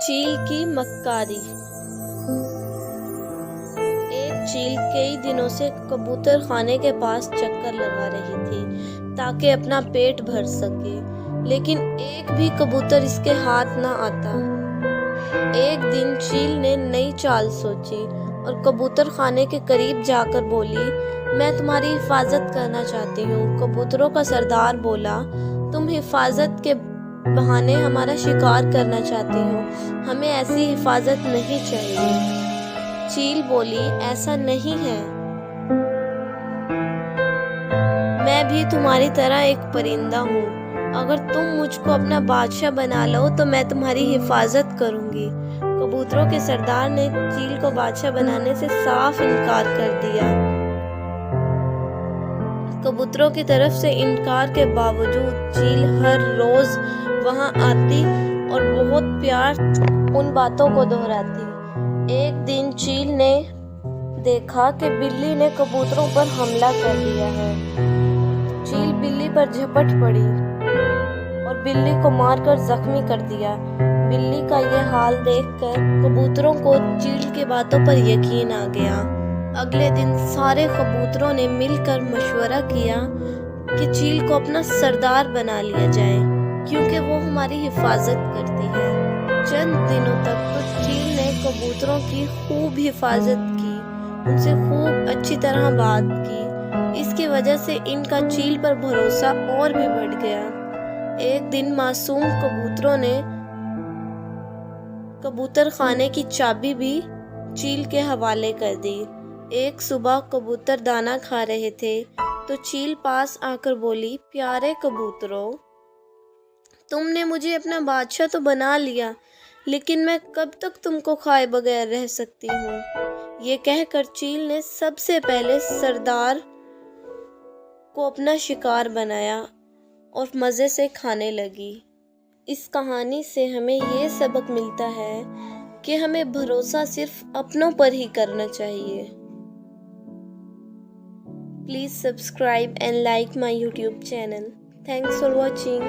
چیل کی مکاری۔ ایک چیل کئی دنوں سے کبوتر خانے کے پاس چکر لگا رہی تھی تاکہ اپنا پیٹ بھر سکے، لیکن ایک بھی کبوتر اس کے ہاتھ نہ آتا۔ ایک دن چیل نے نئی چال سوچی اور کبوتر خانے کے قریب جا کر بولی، میں تمہاری حفاظت کرنا چاہتی ہوں۔ کبوتروں کا سردار بولا، تم حفاظت کے بہانے ہمارا شکار کرنا چاہتی ہو، ہمیں ایسی حفاظت نہیں چاہیے۔ چیل بولی، ایسا نہیں ہے، میں بھی تمہاری طرح ایک پرندہ ہوں، اگر تم مجھ کو اپنا بادشاہ بنا لو تو میں تمہاری حفاظت کروں گی۔ کبوتروں کے سردار نے چیل کو بادشاہ بنانے سے صاف انکار کر دیا۔ کبوتروں کی طرف سے انکار کے باوجود چیل ہر روز وہاں آتی اور بہت پیار ان باتوں کو دہراتی۔ ایک دن چیل نے دیکھا کہ بلی نے کبوتروں پر حملہ کر دیا ہے۔ چیل بلی پر جھپٹ پڑی اور بلی کو مار کر زخمی کر دیا۔ بلی کا یہ حال دیکھ کر کبوتروں کو چیل کی باتوں پر یقین آ گیا۔ اگلے دن سارے کبوتروں نے مل کر مشورہ کیا کہ چیل کو اپنا سردار بنا لیا جائے کیونکہ وہ ہماری حفاظت کرتی ہے۔ چند دنوں تک تو چیل نے کبوتروں کی خوب حفاظت کی، ان سے خوب اچھی طرح بات کی۔ اس کی وجہ سے ان کا چیل پر بھروسہ اور بھی بڑھ گیا۔ ایک دن معصوم کبوتروں نے کبوتر خانے کی چابی بھی چیل کے حوالے کر دی۔ ایک صبح کبوتر دانا کھا رہے تھے تو چیل پاس آ کر بولی، پیارے کبوتروں، تم نے مجھے اپنا بادشاہ تو بنا لیا، لیکن میں کب تک تم کو کھائے بغیر رہ سکتی ہوں؟ یہ کہہ کر چیل نے سب سے پہلے سردار کو اپنا شکار بنایا اور مزے سے کھانے لگی۔ اس کہانی سے ہمیں یہ سبق ملتا ہے کہ ہمیں بھروسہ صرف اپنوں پر ہی کرنا چاہیے۔ Please subscribe and like my YouTube channel. Thanks for watching.